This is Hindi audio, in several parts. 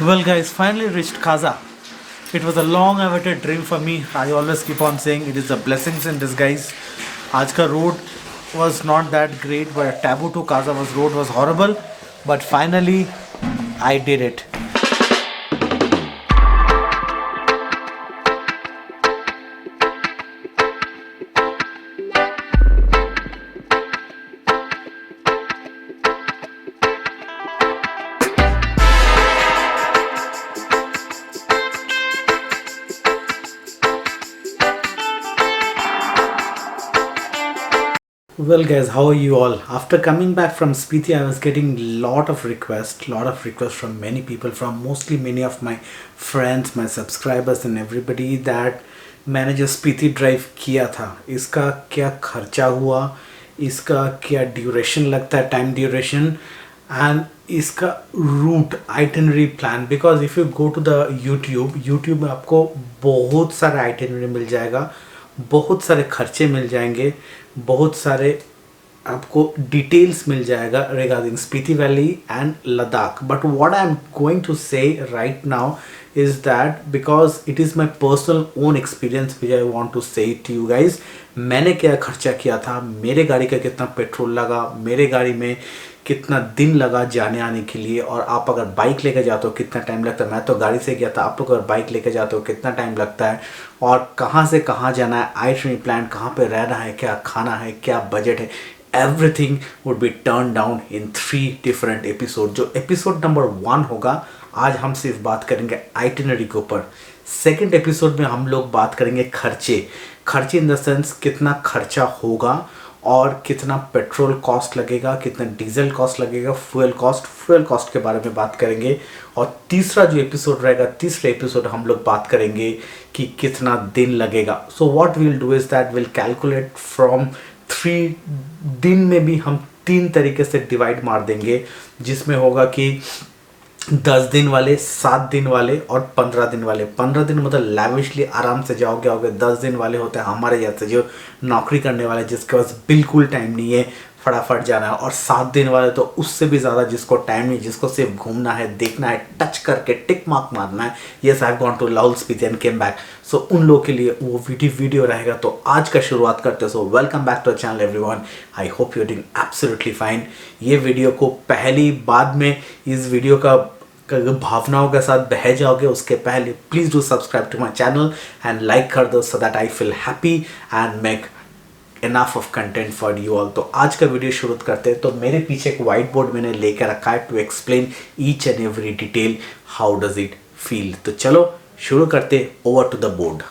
Well, guys, finally reached Kaza. It was a long awaited dream for me. I always keep on saying it is a blessings in disguise. आज का road was not that great, but Tabu to Kaza road was horrible. But finally, I did it. Well, guys, how are you all? After coming back from Spiti, I was getting lot of requests from many people, from mostly many of my friends, my subscribers and everybody that मैंने जो स्पीति ड्राइव किया था इसका क्या खर्चा हुआ, इसका क्या ड्यूरेशन लगता है, टाइम ड्यूरेशन एंड इसका route itinerary plan. Because if you go to the YouTube में आपको बहुत सारा आइटनरी मिल जाएगा, बहुत सारे खर्चे मिल जाएंगे, बहुत सारे आपको डिटेल्स मिल जाएगा regarding Spiti valley and Ladakh. But what I am going to say right now is that because it is my personal own experience which I want to say to you guys. मैंने क्या खर्चा किया था, मेरे गाड़ी का कितना पेट्रोल लगा, मेरे गाड़ी में कितना दिन लगा जाने आने के लिए, और आप अगर बाइक लेकर जाते हो कितना टाइम लगता है. मैं तो गाड़ी से गया था, आप लोग अगर बाइक लेकर जाते हो कितना टाइम लगता है, और कहाँ से कहाँ जाना है, आइटनरी प्लान, कहाँ पे रहना है, क्या खाना है, क्या बजट है, everything would be turned down in 3 different episodes. जो एपिसोड नंबर 1 होगा, आज हम सिर्फ बात करेंगे आइटिनरी के ऊपर. सेकेंड एपिसोड में हम लोग बात करेंगे खर्चे इन द सेंस कितना खर्चा होगा और कितना पेट्रोल कॉस्ट लगेगा, कितना डीजल कॉस्ट लगेगा, फ्यूल कॉस्ट के बारे में बात करेंगे. और तीसरा जो एपिसोड रहेगा, तीसरे एपिसोड हम लोग बात करेंगे कि कितना दिन लगेगा. So what we will do is that will calculate from 3 दिन में भी हम 3 तरीके से डिवाइड मार देंगे, जिसमें होगा कि 10 दिन वाले, 7 दिन वाले और 15 दिन वाले. 15 दिन मतलब लैविशली आराम से जाओगे. 10 दिन वाले होते हैं हमारे जैसे जो नौकरी करने वाले, जिसके पास बिल्कुल टाइम नहीं है, फटाफट जाना है. और 7 दिन वाले तो उससे भी ज़्यादा, जिसको टाइम नहीं, जिसको सिर्फ घूमना है, देखना है, टच करके टिक मार्क मारना है, yes I have gone to Lahaul Spiti and came back. So उन लोगों के लिए वो वीडियो रहेगा. तो आज का शुरुआत करते हैं. So welcome back to the channel everyone. I hope you are doing absolutely fine. ये वीडियो को पहली बाद में इस वीडियो का भावनाओं के साथ बह जाओगे, उसके पहले please do subscribe to my channel and like कर दो, so that I feel happy and make enough of content for you all. तो आज का वीडियो शुरू करते हैं. तो मेरे पीछे एक व्हाइट बोर्ड मैंने लेकर रखा है to explain each and every detail, how does it feel. तो चलो शुरू करते. Over to the board.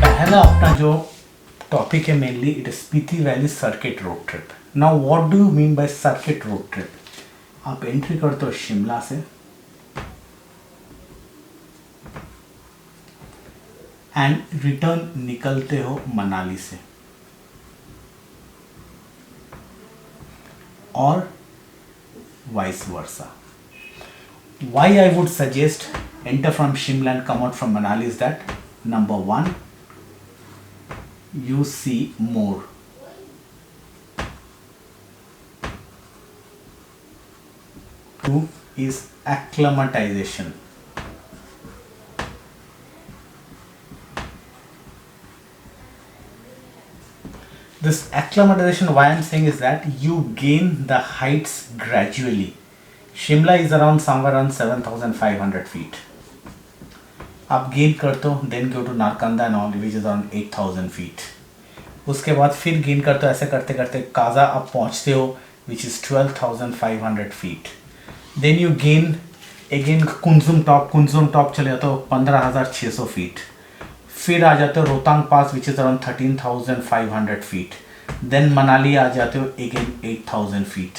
पहला अपना जो टॉपिक है mainly it is Spiti valley circuit road trip. Now what do you mean by circuit road trip? आप एंट्री करते हो शिमला से एंड रिटर्न निकलते हो मनाली से, और vice versa. Why I would suggest enter from Shimla and come out from Manali is that number 1 you see more. 2 is acclimatization. This acclimatization, why I'm saying is that you gain the heights gradually. Shimla is around somewhere around 7,500 feet. आप गेन करते हो, then go to Narkanda and all which is around 8,000 feet. उसके बाद फिर गेन करते हो, ऐसे करते करते काजा आप पहुंचते हो which is 12,500 feet. Then you gain again Kunzum top चले जाते हो 15,600 फीट. फिर आ जाते हो Rohtang pass which is around 13,500 feet. Then Manali आ जाते हो अगेन 8,000 फीट.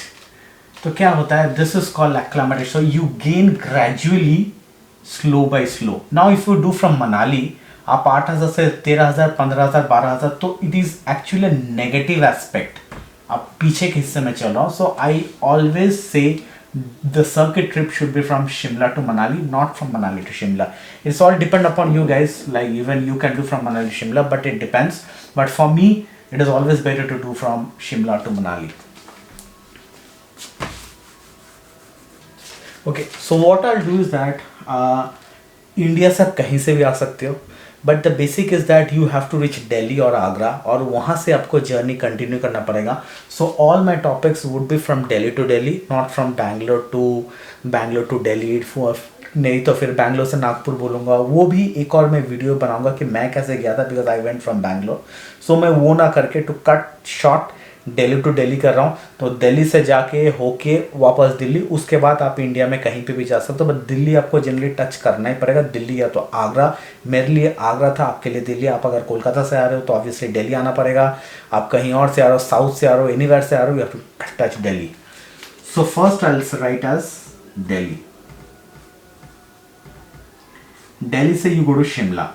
तो क्या होता है, this is called acclimatisation. So you gain gradually, slow by slow. Now if you do from Manali, आप 8,000 से 13,000, 15,000, 12,000, तो it is actually negative aspect. आप पीछे के हिस्से में चल रहा हो. So I always say the circuit trip should be from Shimla to Manali, not from Manali to Shimla. It's all depend upon you guys. Like even you can do from Manali to Shimla, but it depends. But for me, it is always better to do from Shimla to Manali. Okay, so what I'll do is that India से आप कहीं से भी आ सकते हो, but the basic is that you have to reach Delhi और आगरा, और वहाँ से आपको जर्नी कंटिन्यू करना पड़ेगा. So all my topics would be from Delhi to Delhi, not from Bangalore to Delhi. नहीं तो फिर बैंगलोर से नागपुर बोलूँगा, वो भी एक और मैं वीडियो बनाऊँगा कि मैं कैसे गया था, because I went from Bangalore. So मैं वो ना करके to cut short Delhi to Delhi कर रहा हूँ. तो दिल्ली से जाके होके वापस दिल्ली, उसके बाद आप इंडिया में कहीं पे भी जा सकते हो, बट दिल्ली आपको जनरली टच करना ही पड़ेगा. दिल्ली या तो आगरा, मेरे लिए आगरा था, आपके लिए दिल्ली. आप अगर कोलकाता से आ रहे हो तो ऑब्वियसली दिल्ली आना पड़ेगा. आप कहीं और से आ रहे हो, साउथ से आ रहे हो, एनीवेयर से आ रहे हो, you have to touch Delhi. So first I will write as Delhi. Delhi से you go to Shimla.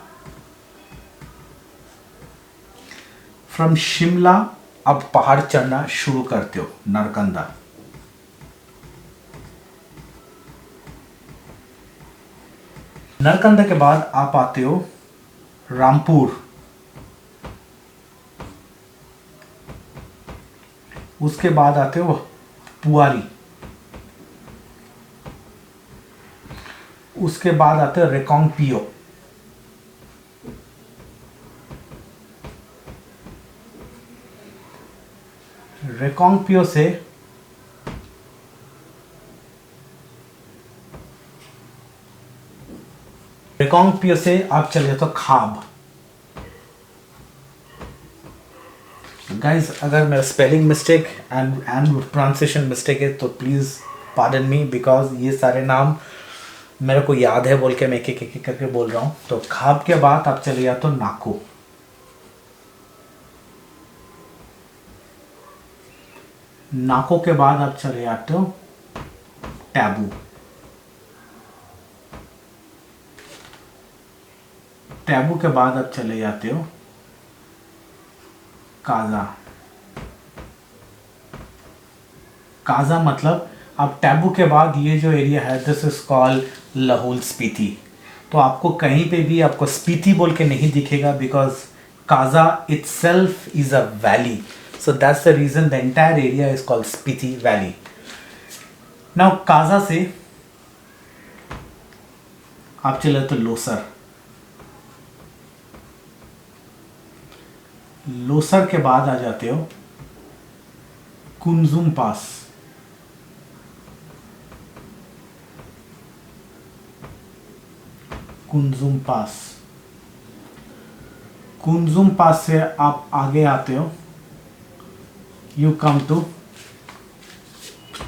From Shimla अब पहाड़ चढ़ना शुरू करते हो, नरकंदा. नरकंदा के बाद आप आते हो रामपुर. उसके बाद आते हो पुआरी. उसके बाद आते हो रेकोंगपियो. रेकोंगपियो से आप चले जाते हो खाब. गाइज अगर मेरा spelling mistake and pronunciation mistake है तो प्लीज़ पार्डन मी, बिकॉज ये सारे नाम मेरे को याद है बोल के मैं एक करके बोल रहा हूँ. तो खाब के बाद आप चले जाते हो नाको. नाको के बाद आप चले जाते हो टैबू. टैबू के बाद आप चले जाते हो काजा. काजा मतलब अब टैबू के बाद ये जो एरिया है this is called Lahaul Spiti. तो आपको कहीं पे भी आपको स्पीति बोल के नहीं दिखेगा, because Kaza itself is a valley. So that's the reason the entire area is called Spiti Valley. Now Kaza से आप चले तो लोसर. लोसर के बाद आ जाते हो कुंजुम पास. कुंजुम पास. कुंजुम पास से आप आगे आते हो, you come to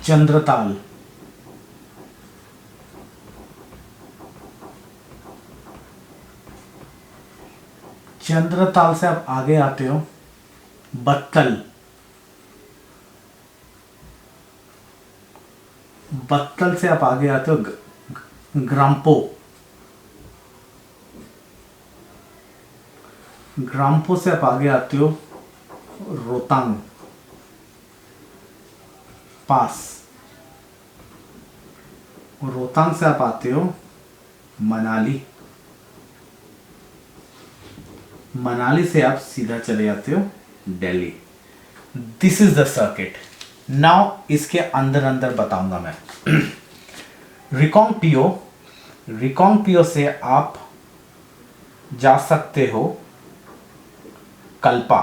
Chandratal. Chandratal से आप आगे आते हो बत्तल. बत्तल से आप आगे आते हो ग्राम्पो. ग्राम्पो से आप आगे आते हो रोहतांग पास. रोहतांग से आप आते हो मनाली. मनाली से आप सीधा चले जाते हो Delhi. This is the circuit. Now इसके अंदर अंदर बताऊंगा मैं. रिकोंगपियो से आप जा सकते हो कल्पा.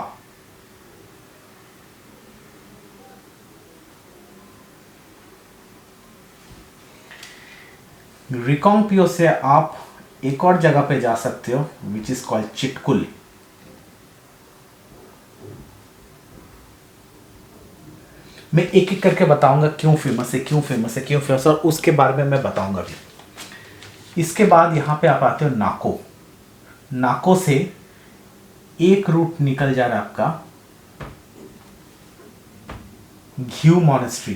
रिकोंगपियो से आप एक और जगह पे जा सकते हो विच इज कॉल्ड चिटकुल. मैं एक एक करके बताऊंगा क्यों फेमस है, और उसके बारे में मैं बताऊंगा भी. इसके बाद यहां पे आप आते हो नाको. नाको से एक रूट निकल जा रहा है आपका घ्यू मॉनेस्ट्री.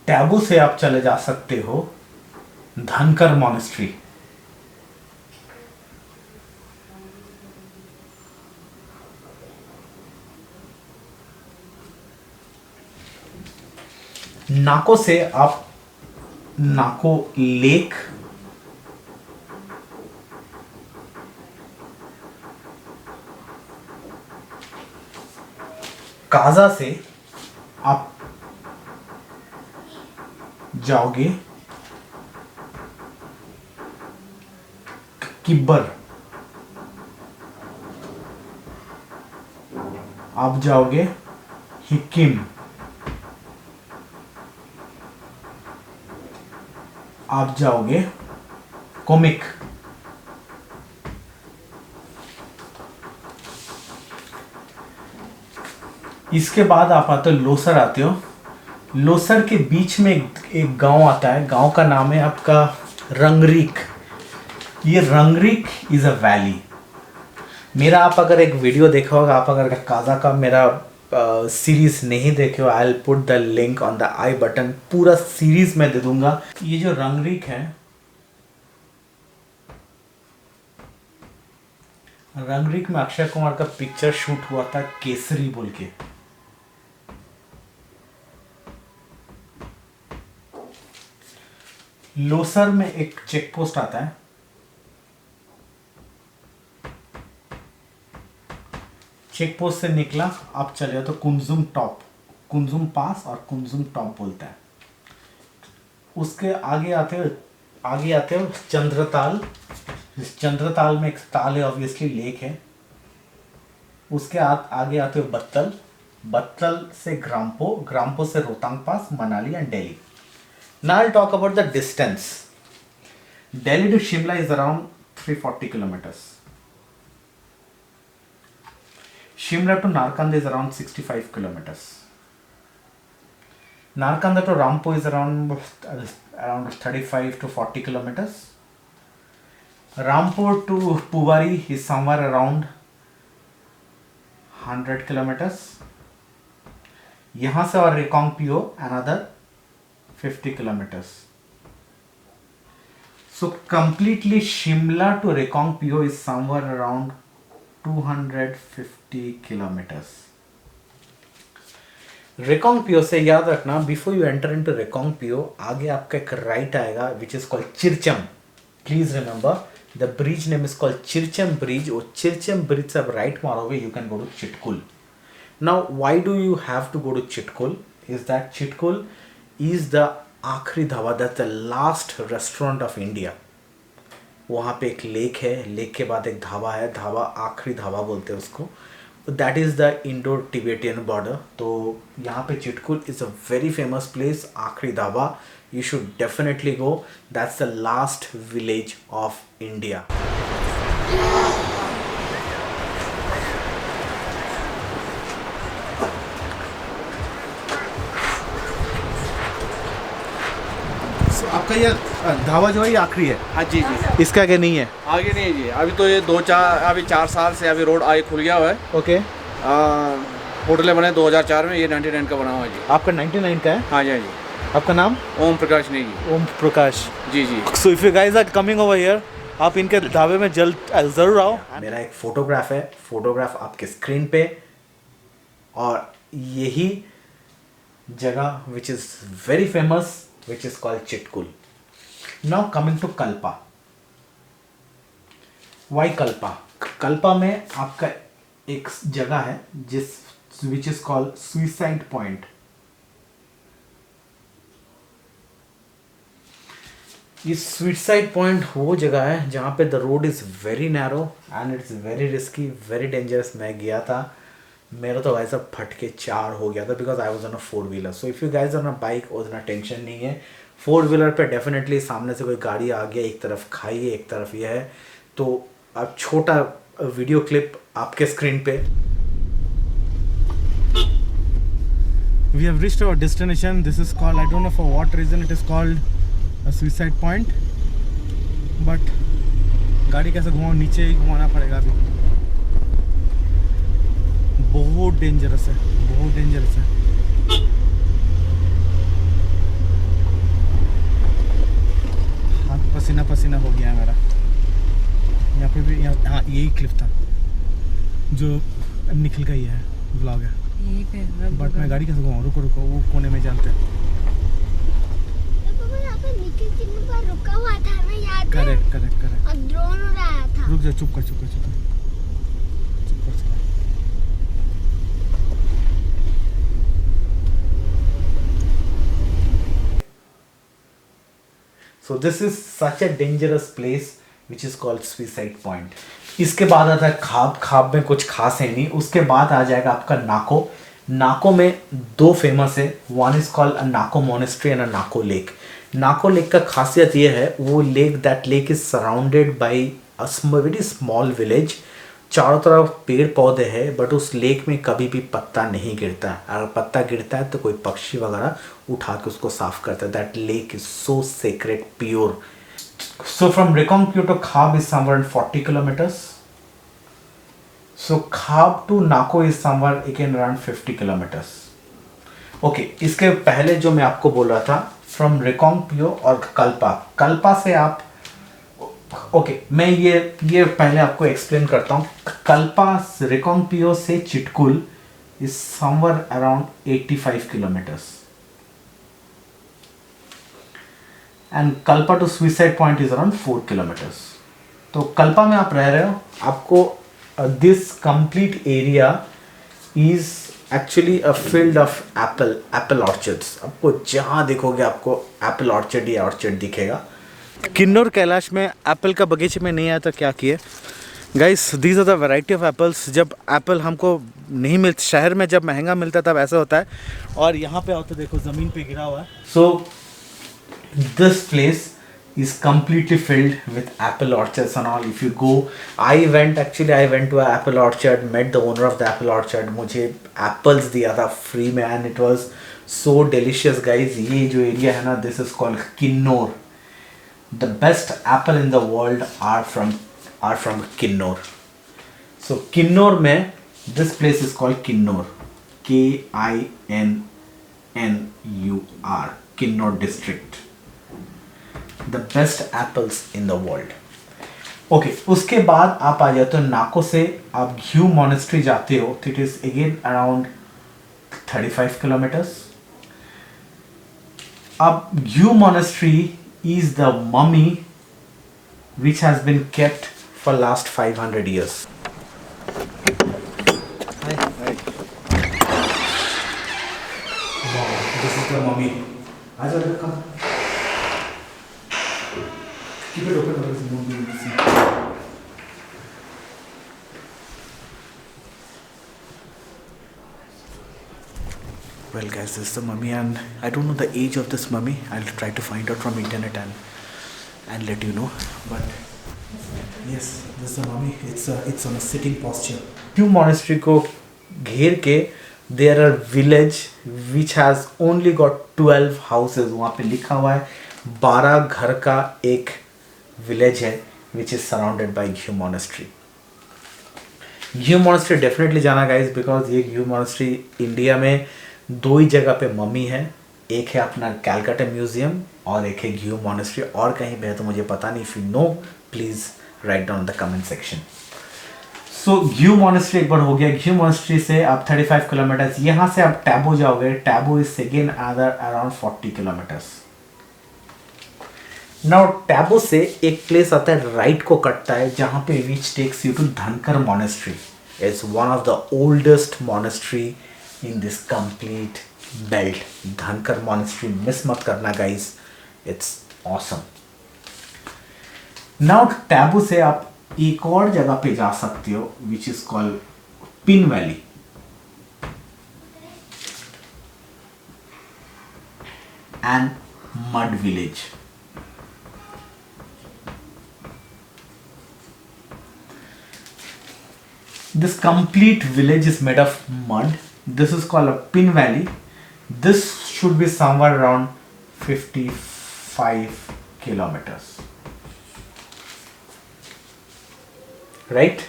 टैबू से आप चले जा सकते हो धनकर मॉनेस्ट्री. नाको से आप नाको लेक, काजा से आप जाओगे किब्बर, आप जाओगे हिक्किम, आप जाओगे कोमिक, इसके बाद आप आते हो लोसर आते हो। लोसर के बीच में एक गांव आता है, गांव का नाम है आपका रंगरीक। ये रंगरीक इज अ वैली। मेरा आप अगर एक वीडियो देखा होगा, आप अगर काजा का मेरा सीरीज नहीं देखे हो, I will put the link on the I button, पूरा सीरीज मैं दे दूंगा। ये जो रंगरीक है, रंगरीक में अक्षय कुमार का पिक्चर शूट हुआ था केसरी बोल के। लोसर में एक चेक पोस्ट आता है, चेक पोस्ट से निकला आप चले जाओ तो कुंजुम टॉप, कुंजुम पास और कुंजुम टॉप बोलता है। उसके आगे आते हो चंद्रताल। चंद्रताल में एक ताल है, ऑब्वियसली लेक है। उसके आगे आते हो बत्तल, बत्तल से ग्राम्पो, ग्राम्पो से Rohtang pass, Manali and Delhi. Now I'll talk about the distance. Delhi to Shimla is around 340 kilometers. Shimla to Narkanda is around 65 kilometers. Narkanda to Rampo is around 35 to 40 kilometers. Rampur to Puwari is somewhere around 100 kilometers. यहाँ से और Rekongpio another 50 kilometers. So completely Shimla to Rekongpio is somewhere around 250 kilometers. Rekongpio से याद रखना, before you enter into Rekongpio, आगे आपका एक right आएगा which is called Chircham. Please remember the bridge name is called Chircham Bridge. और Chircham Bridge से आप right मारोगे, you can go to Chitkul. Now why do you have to go to Chitkul? Is that Chitkul is the Aakhri Dhaba, that's the last restaurant of India. वहाँ पे एक लेक है, लेक के बाद एक धाबा है, धाबा आखरी धाबा बोलते हैं उसको। That is the Indo Tibetan border. तो यहाँ पे Chitkul is a very famous place, Aakhri Dhaba. You should definitely go, that's the last village of India. आपका ये धावा जो है ये आखिरी है? हाँ जी जी। इसका आगे नहीं है? आगे नहीं है जी, अभी तो ये 4 साल से अभी रोड आगे खुल गया हुआ है। ओके। होटलें बने 2004 में, ये 99 का बना हुआ है जी। आपका 99 का है? हाँ जी हाँ जी। आपका नाम? ओम प्रकाश नहीं जी। ओम प्रकाश जी जी। So if you guys are coming over here, आप इनके ढाबे में जरूर आओ। मेरा एक फोटोग्राफ है, फोटोग्राफ आपके स्क्रीन पे, और यही जगह which is very famous which is called Chitkul. Now coming to Kalpa. Why Kalpa? Kalpa में आपका एक जगह है which is called Suicide Point. इस Suicide Point वो जगह है जहाँ पे the road is very narrow and it's very risky, very dangerous. मैं गया था, मेरा तो भाई साहब फट के 4 हो गया था, because I was on a four wheeler. So if you guys on a bike, उतना टेंशन नहीं है। 4-व्हीलर पे डेफिनेटली सामने से कोई गाड़ी आ गया, एक तरफ खाई है, एक तरफ ये है, तो अब छोटा वीडियो क्लिप आपके स्क्रीन पे। We have reached our destination. This is called, I don't know for what reason it is called a suicide point, but गाड़ी कैसे घुमाओ, नीचे ही घुमाना पड़ेगा अभी। बहुत डेंजरस है, बहुत डेंजरस है। हाथ पसीना पसीना हो गया है मेरा। यहाँ पे भी, यहाँ, हाँ यही क्लिप था जो निखिल का ही है, ब्लॉग है, बट मैं गाड़ी कैसे घुमाऊँ? रुको रुको, वो कोने में जानते हैं। वो यहाँ पे निखिल कितने बार रुका हुआ था ना, याद है? Correct correct correct. और ड्रोन उड़ाया था। रुक जा, चुप कर चुप कर चुप कर चुप कर चला। So this is such a dangerous place which is called suicide point. इसके बाद आता है खाब। खाब में कुछ खास है नहीं। उसके बाद आ जाएगा आपका नाको। नाको में दो फेमस है, one is called a Nako monastery and a Nako lake. Nako lake का खासियत ये है, वो lake, that lake is surrounded by a very small village. चारों तरफ पेड़ पौधे हैं, बट उस लेक में कभी भी पत्ता नहीं गिरता। अगर पत्ता गिरता है तो कोई पक्षी वगैरह उठा के उसको साफ करता है। That lake is so secret, pure. So from Reckong Peo to Khab is somewhere 40 kilometers. So Khab to Nako is somewhere again around 50 kilometers. Okay, इसके पहले जो मैं आपको बोल रहा था, फ्रॉम रिकोंगपियो और कल्पा, कल्पा से आप मैं ये पहले आपको एक्सप्लेन करता हूँ। कल्पा रिकोंगपियो से Chitkul is somewhere around 85 kilometers. And Kalpa to suicide point is around 4 kilometers. तो कल्पा में आप रह रहे हो, आपको this complete area is actually a field of apple orchards. आपको जहाँ देखोगे आपको एप्पल ऑर्चर्ड या ऑर्चर्ड दिखेगा। किन्नौर कैलाश में एप्पल का बगीचे में नहीं आया तो क्या किए guys, these are the variety of apples. जब एप्पल हमको नहीं मिलता, शहर में जब महंगा मिलता है तब ऐसा होता है, और यहाँ पे आओ तो देखो ज़मीन पे गिरा हुआ है। So this place is completely filled with apple orchards and all. If you go, I went to a apple orchard, met the owner of the apple orchard. मुझे apples दिया था free में, and it was so delicious guys. ये जो area है ना, this is called Kinnaur. The best apple in the world are from Kinnaur. So Kinnaur में this place is called Kinnaur, Kinnur, Kinnaur district. The best apples in the world. Okay, उसके बाद आप आ जाते हो नाको से आप घ्यू मोनेस्ट्री जाते हो, it is again around 35 kilometers. अब Gue monastery is the mummy which has been kept for last 500 years. Wow, this is the mummy. Aja, come. Keep it open, otherwise you won't be able to see. Well guys, this is the mummy, and I don't know the age of this mummy. I'll try to find out from internet and let you know. But yes, this is the mummy. It's on a sitting posture. Two monastery को घेर के there are village which has only got 12 houses. वहाँ पे लिखा हुआ है 12 घर का एक विलेज है which is surrounded by घ्यू monastery. घ्यू monastery definitely जाना गाइज, बिकॉज ये घ्यू monastery इंडिया में दो ही जगह पे मम्मी है। एक है अपना कैलकाटा म्यूजियम और एक है घ्यू monastery, और कहीं पे है तो मुझे पता नहीं। If you know please write down the comment section. So Gue monastery एक बार हो गया। घ्यू monastery से आप 35 किलोमीटर, यहाँ से आप टैबो जाओगे। Tabo is again around 40 kilometres. Now Tabo से एक प्लेस आता है, राइट को कटता है, जहाँ पे विच टेक्स यू टू धनकर monastery. It's one of the oldest monastery in this complete belt. धनकर monastery मिस मत करना गाइस, it's awesome. Now टैबो से आप एक और जगह पे जा सकते हो which is called pin valley. and mud village. This complete village is made of mud. This is called a pin valley. This should be somewhere around 55 kilometers. Right?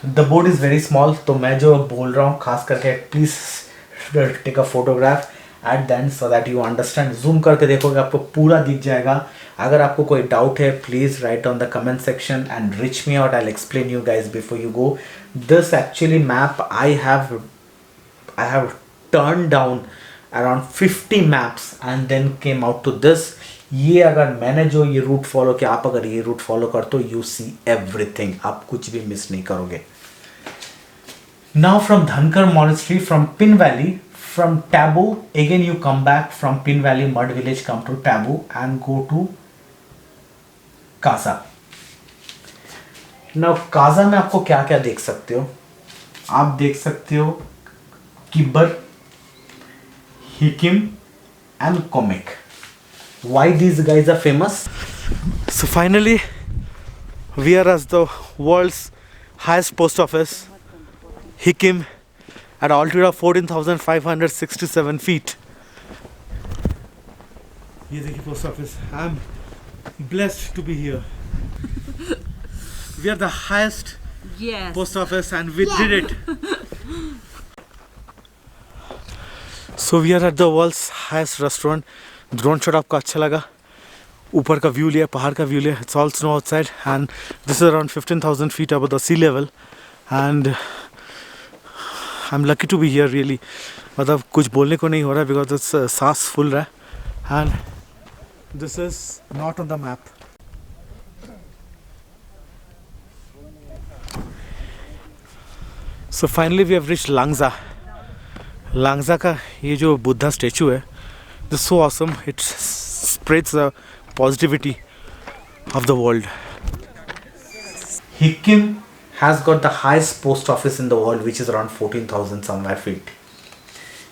The board is very small. तो मैं जो बोल रहा हूँ खास करके please take a photograph at the end so that you understand. Zoom करके देखोगे आपको पूरा दिख जाएगा. अगर आपको कोई डाउट है please write on the comment section and reach me out. I'll explain you guys before you go. This actually map I have turned down around 50 maps and then came out to this. ये अगर मैंने जो ये रूट फॉलो किया, आप अगर ये रूट फॉलो करते हो, यू सी एवरीथिंग, आप कुछ भी मिस नहीं करोगे. Now from Dhankar Monastery, from Pin Valley, from Tabu, again you come back from Pin Valley Mud Village, come to Tabu and go to Kaza. Now Kaza में आपको क्या क्या देख सकते हो? आप देख सकते हो Kibber, Hikkim and comic. Why these guys are famous? So finally we are at the world's highest post office, Hikim, at altitude of 14,567 feet. ये देखिए post office. I am blessed to be here. We are the highest post office and we did it. So we are at the world's highest restaurant. Drone shot आपको अच्छा लगा? ऊपर का व्यू लिया, पहाड़ का व्यू लिया. It's all snow outside and this is around 15,000 feet above the sea level and I'm lucky to be here really. मतलब कुछ बोलने को नहीं हो रहा because it's सांस फूल रहा है and this is not on the map. So finally we have reached Langza. Langza का ये जो बुद्धा स्टेचू है, this is so awesome. It spreads the positivity of the world. Hikim has got the highest post office in the world, which is around 14,000 somewhere feet.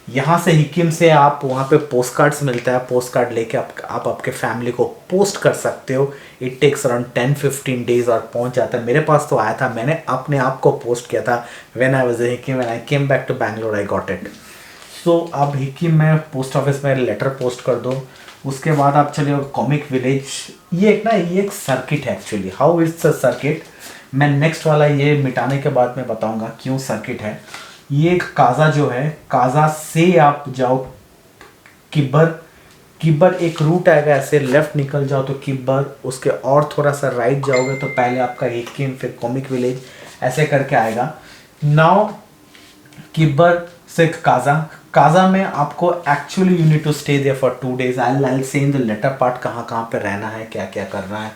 यहाँ से हिकिम से आप वहाँ पे पोस्ट कार्ड्स मिलता है. पोस्ट कार्ड लेके आप आपके फैमिली को पोस्ट कर सकते हो. इट टेक्स अराउंड 10-15 डेज और पहुँच जाता है. मेरे पास तो आया था, मैंने अपने आप को पोस्ट किया था. When I was in Hikkim, when I came back to Bangalore, I got it. So अब हिकिम में पोस्ट ऑफिस में लेटर पोस्ट कर दो. उसके बाद आप चले कॉमिक विलेज. ये एक सर्किट है actually. How it's a circuit, मैं नेक्स्ट वाला ये मिटाने के बाद मैं बताऊंगा क्यों सर्किट है. ये काजा जो है, काजा से आप जाओ किब्बर एक रूट आएगा, ऐसे लेफ्ट निकल जाओ तो किब्बर, उसके और थोड़ा सा राइट जाओगे तो पहले आपका हिकिम, फिर कॉमिक विलेज, ऐसे करके आएगा. नाउ किब्बर से काजा में आपको actually you need to stay there for 2 days. I say in the letter part कहाँ पे रहना है, क्या क्या करना है.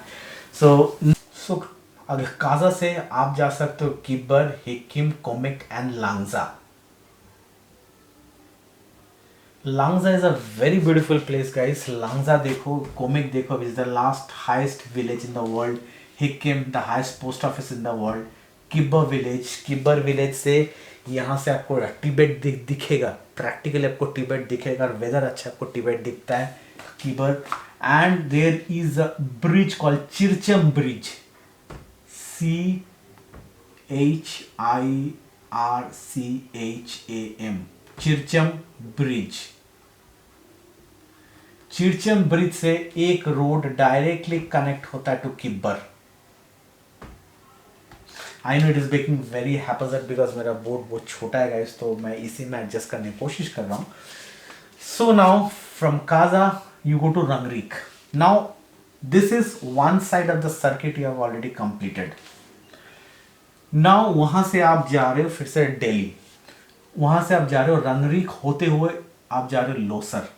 सो अगर काजा से आप जा सकते हो Kibber, Hikkim, comic and Langza. Langza is a very beautiful place guys. Langza देखो, कोमिक देखो, is the last highest village in the world. Hikkim the highest post office in the world. Kibber village से यहाँ से आपको टिबेट दिखेगा. प्रैक्टिकली आपको टिबेट दिखेगा. वेदर अच्छा आपको टिबेट दिखता है Kibber. And there is a bridge called Chicham bridge. CHIRCHAM, Chicham bridge. Chicham bridge से एक रोड डायरेक्टली कनेक्ट होता है to Kibber. I know it is making very happen because मेरा बोर्ड बहुत छोटा है गाइस, तो मैं इसी में एडजस्ट करने की कोशिश कर रहा हूँ. So now from Kaza you go to Rangrik. Now this is one side of the circuit you have already completed. Now वहां से आप जा रहे हो फिर से दिल्ली. वहां से आप जा रहे हो रंगरीक होते हुए आप जा रहे हो लोसर.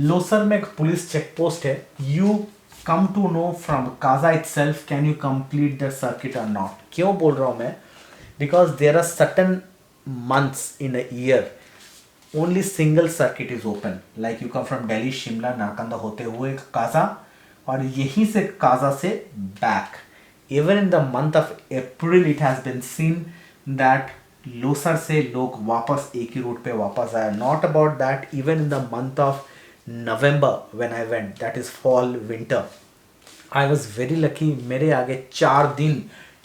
लोसर में एक पुलिस चेक पोस्ट है. You come to know from Kaza itself can you complete the circuit or not. क्यों बोल रहा हूँ मैं? Because there are certain months in a year only single circuit is open. Like you come from Delhi, Shimla, Narkanda होते हुए काजा, और यहीं से काजा से back. Even in the month of April it has been seen that Losar से लोग वापस एक ही रूट पे वापस आए. Not about that, even in the month of November when I went, that is fall winter, I was very lucky. मेरे आगे 4 दिन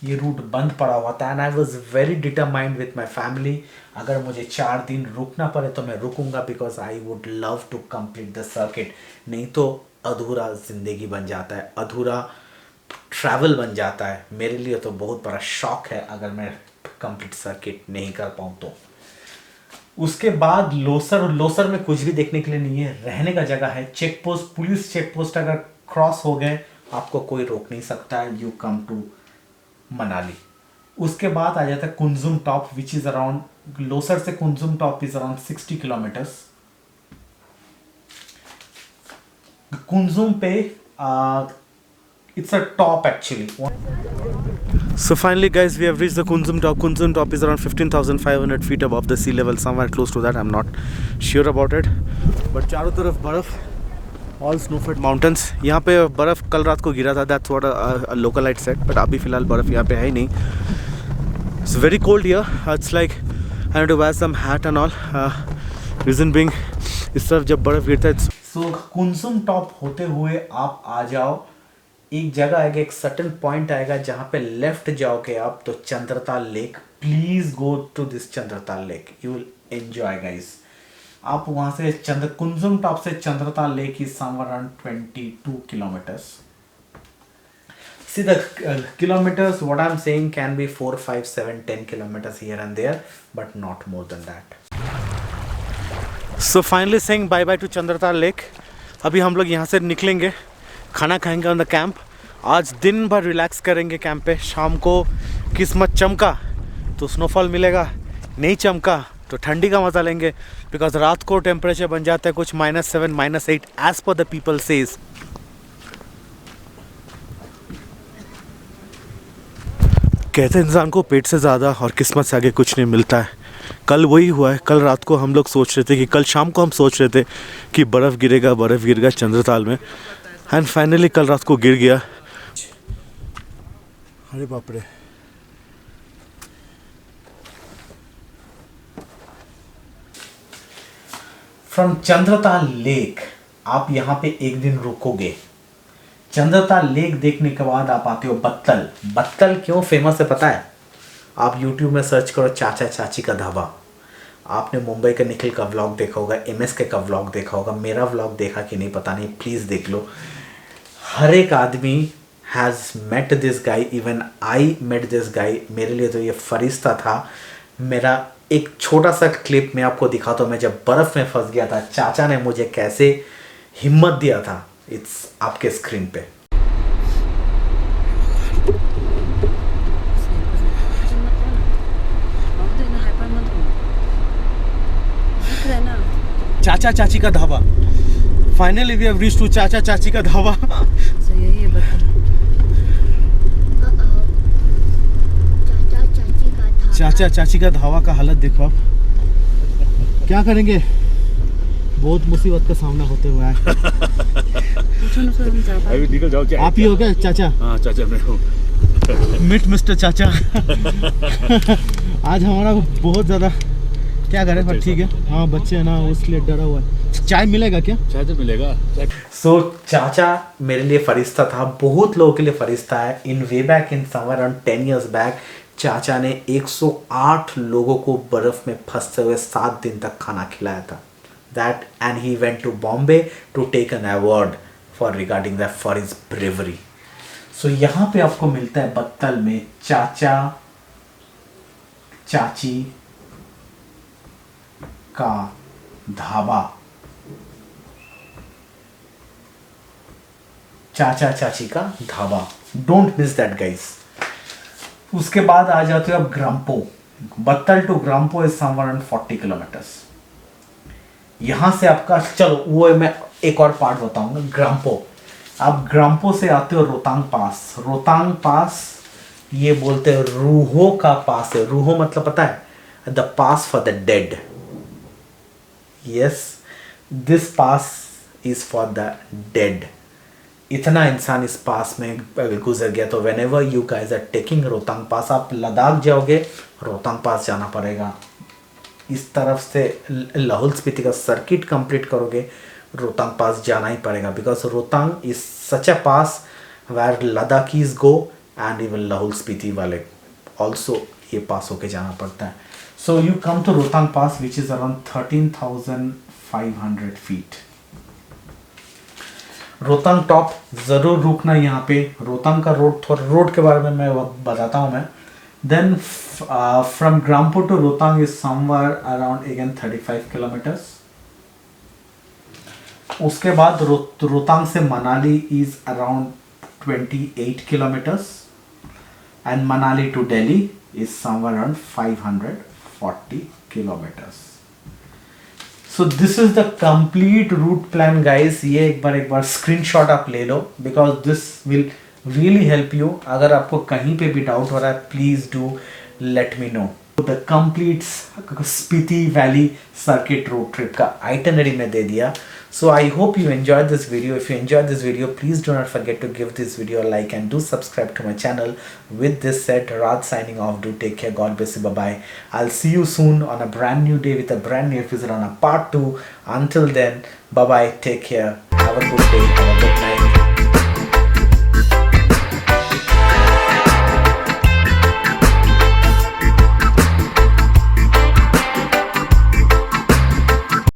ये रूट बंद पड़ा हुआ था and I was very determined with my family. अगर मुझे 4 दिन रुकना पड़े तो मैं रुकूंगा because I would love to complete the circuit. नहीं तो अधूरा ज़िंदगी बन जाता है, अधूरा ट्रैवल बन जाता है. मेरे लिए तो बहुत बड़ा शौक है अगर मैं कंप्लीट सर्किट नहीं कर पाऊँ तो. उसके बाद लोसर में कुछ भी देखने के लिए नहीं है. रहने का जगह है, check post, police check post अगर क्रॉस हो गए आपको कोई रोक नहीं सकता है. You come to Manali. उसके बाद आ जाता है Kunzum top which is around, Losar से Kunzum top is around 60 kilometres. Kunzum पे it's a top actually. So finally guys, we have reached the Kunzum top. Kunzum top is around 15,500 feet above the sea level, somewhere close to that. I'm not sure about it. But चारों तरफ बर्फ, all snow-fed mountains. यहाँ पे बर्फ कल रात को गिरा था. That's what a localite said. But अभी फिलहाल बर्फ यहाँ पे है ही नहीं. It's very cold here. It's like I have to wear some hat and all. Reason being, इस तरफ जब बर्फ गिरता है. So कुंसुम टॉप होते हुए आप आ जाओ. एक जगह आएगा, एक सर्टेन पॉइंट आएगा जहाँ पे लेफ्ट जाओगे आप तो Chandratal lake. Please go to this Chandratal lake, you will enjoy guys. आप वहाँ से कुंसुम टॉप से Chandratal lake is somewhere around 22 kilometres. See the kilometers, what I'm saying can be 4, 5, 7, 10 kilometers here and there, but not more than that. So finally saying bye bye to Chandratal Lake. अभी हम लोग यहाँ से निकलेंगे, खाना खाएंगे ऑन द कैंप. आज दिन भर रिलैक्स करेंगे कैंप पे. शाम को किस्मत चमका तो स्नोफॉल मिलेगा, नहीं चमका तो ठंडी का मज़ा लेंगे. बिकॉज रात को टेम्परेचर बन जाता है कुछ -7, -8 as per the people says. कहते हैं इंसान को पेट से ज़्यादा और किस्मत से आगे कुछ नहीं मिलता है. कल वही हुआ है. कल रात को हम लोग सोच रहे थे कि कल शाम को हम सोच रहे थे कि बर्फ़ गिरेगा चंद्रताल में. एंड फाइनली कल रात को गिर गया. अरे बाप रे. फ्रॉम चंद्रताल लेक आप यहाँ पे एक दिन रुकोगे. चंद्रताल लेक देखने के बाद आप आते हो बत्तल. बत्तल क्यों फेमस है पता है? आप YouTube में सर्च करो चाचा चाची का ढाबा. आपने मुंबई के निखिल का व्लॉग देखा होगा, MSK का व्लॉग देखा होगा, मेरा व्लॉग देखा कि नहीं पता नहीं, प्लीज़ देख लो. हर एक आदमी has met this guy. Even I met this guy. मेरे लिए तो ये फरिश्ता था. मेरा एक छोटा सा क्लिप मैं आपको दिखाता हूँ. मैं जब बर्फ़ में फंस गया था, चाचा ने मुझे कैसे हिम्मत दिया था. इट्स आपके स्क्रीन पे. चाचा चाची का Dhaba. Finally we have reached to Chacha चाची का ढाबा. चाचा चाची का था. चाचा चाची का ढाबा का हालत देखो आप. क्या करेंगे, बहुत मुसीबत का सामना होते हुआ है. अभी निकल जाओ. क्या आप ही हो क्या चाचा? हाँ चाचा मैं हूँ. मीट मिस्टर चाचा. आज हमारा बहुत ज़्यादा क्या करें, पर ठीक है. हाँ बच्चे हैं ना, उसलिए डरा हुआ है. चाय मिलेगा क्या? चाय तो मिलेगा. सो चाचा मेरे लिए फरिश्ता था. बहुत लोगों के लिए फरिश्ता है. In way back in somewhere around 10 years back चाचा ने 108 लोगों को बर्फ़ में फंसते हुए 7 दिन तक खाना खिलाया था. That and he went to Bombay to take an award for regarding that for his bravery. So यहाँ पे आपको मिलता है बत्तल में चाचा चाची का ढाबा. चाचा चाची का dhaba. Don't miss that guys. उसके बाद आ जाते हो आप Gramphu. Batal to Gramphu is somewhere around 40 kilometres. यहाँ से आपका चलो वो मैं एक और पार्ट बताऊंगा. ग्राम्पो. आप ग्राम्पो से आते हो रोहतांग पास. रोहतांग पास ये बोलते हैं रूहो का पास है. रूहो मतलब पता है? The pass for the dead. Yes, this pass is for the dead. इतना इंसान इस पास में गुजर गया. तो whenever you guys are taking Rohtang pass, आप लद्दाख जाओगे रोहतांग पास जाना पड़ेगा. इस तरफ से लाहौल स्पीति का सर्किट कंप्लीट करोगे रोहतांग पास जाना ही पड़ेगा. Because Rohtang is such a pass where Ladakhis go and even Lahaul Spiti वाले ऑल्सो ये पास होके जाना पड़ता है. So you come to Rohtang pass which is around 13,500 feet. Rohtang top ज़रूर रुकना यहाँ पे. रोहतांग का रोड के बारे में मैं बताता हूँ मैं. Then from Grampo to Rohtang is somewhere around again 35 kilometers. उसके बाद रोहतांग से Manali is around 28 kilometers and Manali to Delhi is somewhere around 540 kilometers. So this is the complete route plan guys. ये एक बार screenshot आप ले लो because this will really help you. अगर आपको कहीं पे भी doubt हो रहा है please do let me know. The complete Spiti Valley Circuit road trip का itinerary में दे दिया. So I hope you enjoyed this video. If you enjoyed this video, please do not forget to give this video a like and do subscribe to my channel. With this said, Raj signing off. Do take care. God bless you. Bye bye. I'll see you soon on a brand new day with a brand new episode on a part 2. Until then, bye bye. Take care. Have a good day.